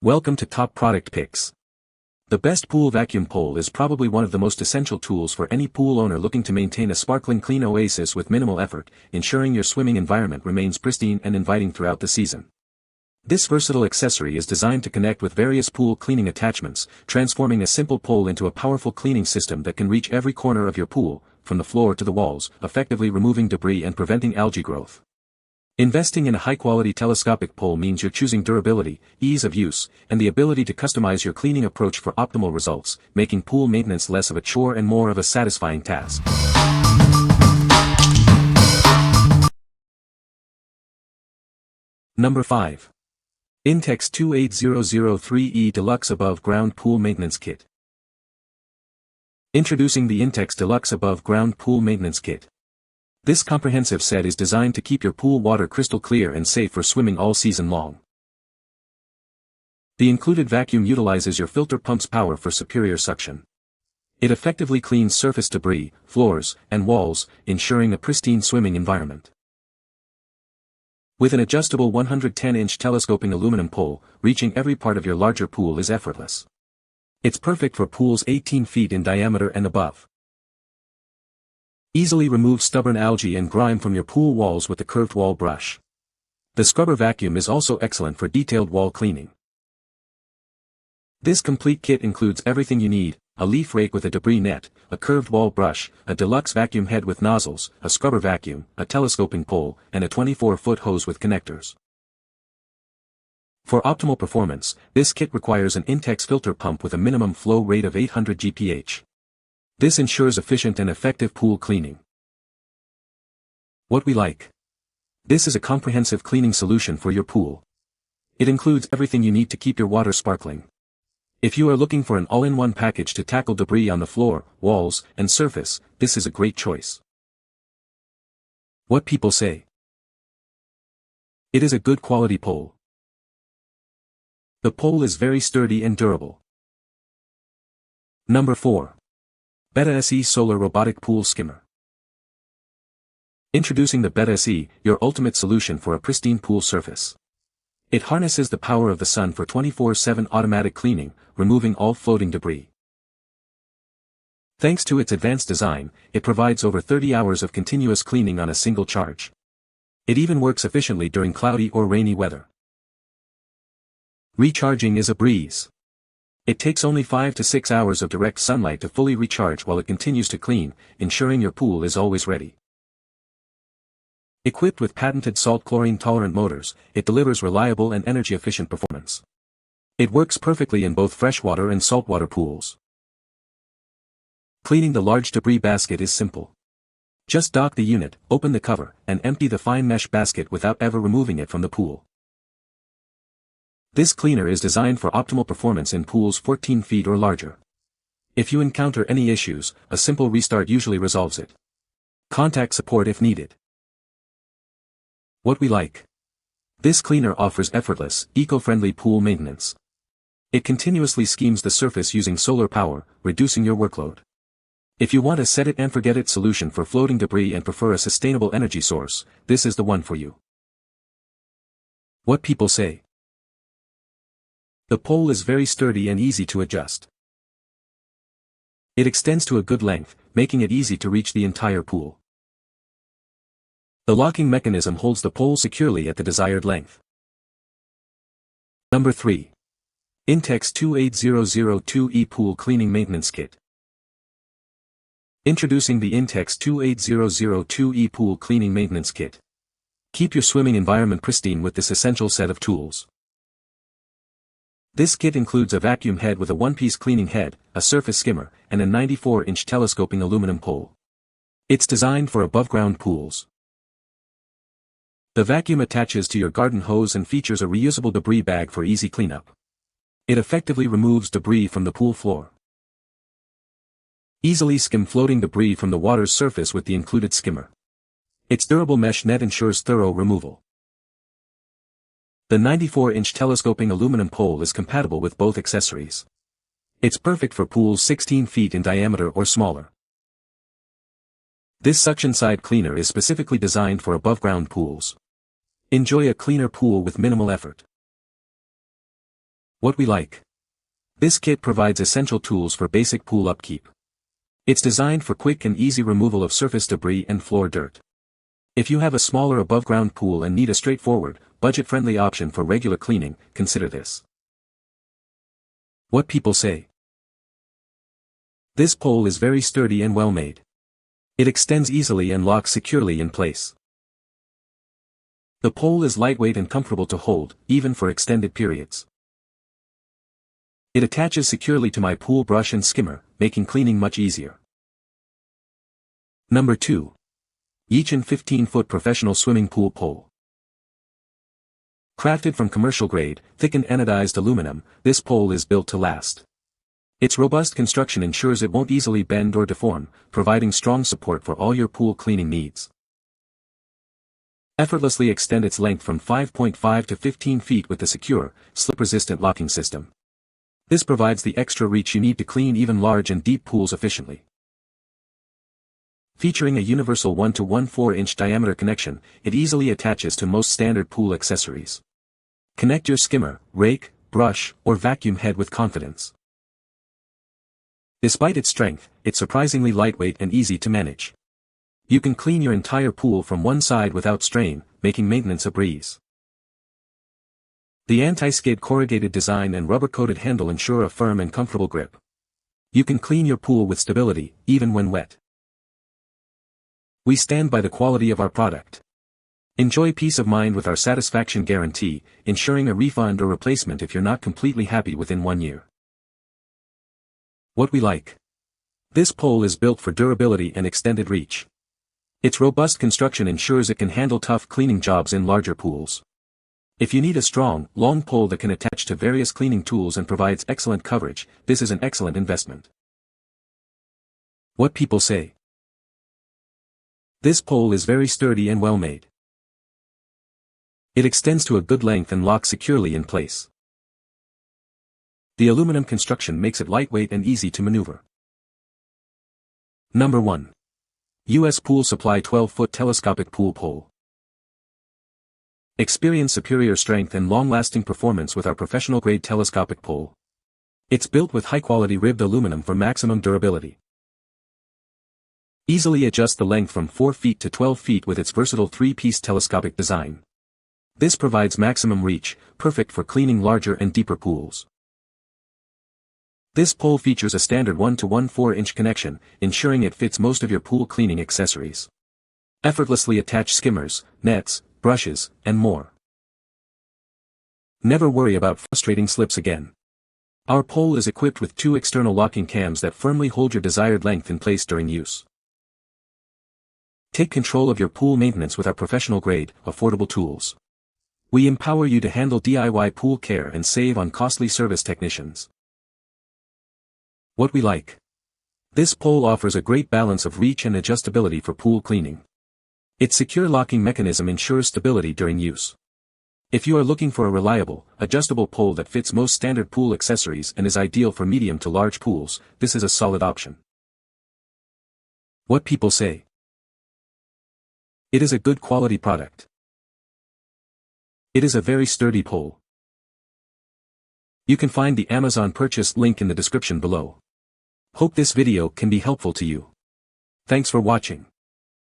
Welcome to Top Product Picks. The best pool vacuum pole is probably one of the most essential tools for any pool owner looking to maintain a sparkling clean oasis with minimal effort, ensuring your swimming environment remains pristine and inviting throughout the season. This versatile accessory is designed to connect with various pool cleaning attachments, transforming a simple pole into a powerful cleaning system that can reach every corner of your pool, from the floor to the walls, effectively removing debris and preventing algae growth. Investing in a high-quality telescopic pole means you're choosing durability, ease of use, and the ability to customize your cleaning approach for optimal results, making pool maintenance less of a chore and more of a satisfying task. Number 5. Intex 28003E Deluxe Above Ground Pool Maintenance Kit. Introducing the Intex Deluxe Above Ground Pool Maintenance Kit. This comprehensive set is designed to keep your pool water crystal clear and safe for swimming all season long. The included vacuum utilizes your filter pump's power for superior suction. It effectively cleans surface debris, floors, and walls, ensuring a pristine swimming environment. With an adjustable 110-inch telescoping aluminum pole, reaching every part of your larger pool is effortless. It's perfect for pools 18 feet in diameter and above. Easily remove stubborn algae and grime from your pool walls with the curved wall brush. The scrubber vacuum is also excellent for detailed wall cleaning. This complete kit includes everything you need: a leaf rake with a debris net, a curved wall brush, a deluxe vacuum head with nozzles, a scrubber vacuum, a telescoping pole, and a 24-foot hose with connectors. For optimal performance, this kit requires an Intex filter pump with a minimum flow rate of 800 GPH. This ensures efficient and effective pool cleaning. What we like. This is a comprehensive cleaning solution for your pool. It includes everything you need to keep your water sparkling. If you are looking for an all-in-one package to tackle debris on the floor, walls, and surface, this is a great choice. What people say. It is a good quality pole. The pole is very sturdy and durable. Number 4. Betta SE Solar Robotic Pool Skimmer. Introducing the Betta SE, your ultimate solution for a pristine pool surface. It harnesses the power of the sun for 24/7 automatic cleaning, removing all floating debris. Thanks to its advanced design, it provides over 30 hours of continuous cleaning on a single charge. It even works efficiently during cloudy or rainy weather. Recharging is a breeze. It takes only 5 to 6 hours of direct sunlight to fully recharge while it continues to clean, ensuring your pool is always ready. Equipped with patented salt chlorine-tolerant motors, it delivers reliable and energy-efficient performance. It works perfectly in both freshwater and saltwater pools. Cleaning the large debris basket is simple. Just dock the unit, open the cover, and empty the fine mesh basket without ever removing it from the pool. This cleaner is designed for optimal performance in pools 14 feet or larger. If you encounter any issues, a simple restart usually resolves it. Contact support if needed. What we like. This cleaner offers effortless, eco-friendly pool maintenance. It continuously schemes the surface using solar power, reducing your workload. If you want a set-it-and-forget-it solution for floating debris and prefer a sustainable energy source, this is the one for you. What people say. The pole is very sturdy and easy to adjust. It extends to a good length, making it easy to reach the entire pool. The locking mechanism holds the pole securely at the desired length. Number 3. Intex 28002E Pool Cleaning Maintenance Kit. Introducing the Intex 28002E Pool Cleaning Maintenance Kit. Keep your swimming environment pristine with this essential set of tools. This kit includes a vacuum head with a one-piece cleaning head, a surface skimmer, and a 94-inch telescoping aluminum pole. It's designed for above-ground pools. The vacuum attaches to your garden hose and features a reusable debris bag for easy cleanup. It effectively removes debris from the pool floor. Easily skim floating debris from the water's surface with the included skimmer. Its durable mesh net ensures thorough removal. The 94-inch telescoping aluminum pole is compatible with both accessories. It's perfect for pools 16 feet in diameter or smaller. This suction side cleaner is specifically designed for above-ground pools. Enjoy a cleaner pool with minimal effort. What we like. This kit provides essential tools for basic pool upkeep. It's designed for quick and easy removal of surface debris and floor dirt. If you have a smaller above-ground pool and need a straightforward, budget-friendly option for regular cleaning, consider this. What people say. This pole is very sturdy and well made. It extends easily and locks securely in place. The pole is lightweight and comfortable to hold, even for extended periods. It attaches securely to my pool brush and skimmer, making cleaning much easier. Number 2. YEECHUN 15-foot professional swimming pool pole. Crafted from commercial-grade, thickened anodized aluminum, this pole is built to last. Its robust construction ensures it won't easily bend or deform, providing strong support for all your pool cleaning needs. Effortlessly extend its length from 5.5 to 15 feet with the secure, slip-resistant locking system. This provides the extra reach you need to clean even large and deep pools efficiently. Featuring a universal 1 to 1/4-inch diameter connection, it easily attaches to most standard pool accessories. Connect your skimmer, rake, brush, or vacuum head with confidence. Despite its strength, it's surprisingly lightweight and easy to manage. You can clean your entire pool from one side without strain, making maintenance a breeze. The anti-skid corrugated design and rubber-coated handle ensure a firm and comfortable grip. You can clean your pool with stability, even when wet. We stand by the quality of our product. Enjoy peace of mind with our satisfaction guarantee, ensuring a refund or replacement if you're not completely happy within 1 year. What we like. This pole is built for durability and extended reach. Its robust construction ensures it can handle tough cleaning jobs in larger pools. If you need a strong, long pole that can attach to various cleaning tools and provides excellent coverage, this is an excellent investment. What people say. This pole is very sturdy and well made. It extends to a good length and locks securely in place. The aluminum construction makes it lightweight and easy to maneuver. Number 1. U.S. Pool Supply 12-foot telescopic pool pole. Experience superior strength and long-lasting performance with our professional-grade telescopic pole. It's built with high-quality ribbed aluminum for maximum durability. Easily adjust the length from 4 feet to 12 feet with its versatile 3-piece telescopic design. This provides maximum reach, perfect for cleaning larger and deeper pools. This pole features a standard 1 to 1/4-inch connection, ensuring it fits most of your pool cleaning accessories. Effortlessly attach skimmers, nets, brushes, and more. Never worry about frustrating slips again. Our pole is equipped with 2 external locking cams that firmly hold your desired length in place during use. Take control of your pool maintenance with our professional-grade, affordable tools. We empower you to handle DIY pool care and save on costly service technicians. What we like. This pole offers a great balance of reach and adjustability for pool cleaning. Its secure locking mechanism ensures stability during use. If you are looking for a reliable, adjustable pole that fits most standard pool accessories and is ideal for medium to large pools, this is a solid option. What people say. It is a good quality product. It is a very sturdy pole. You can find the Amazon purchase link in the description below. Hope this video can be helpful to you. Thanks for watching.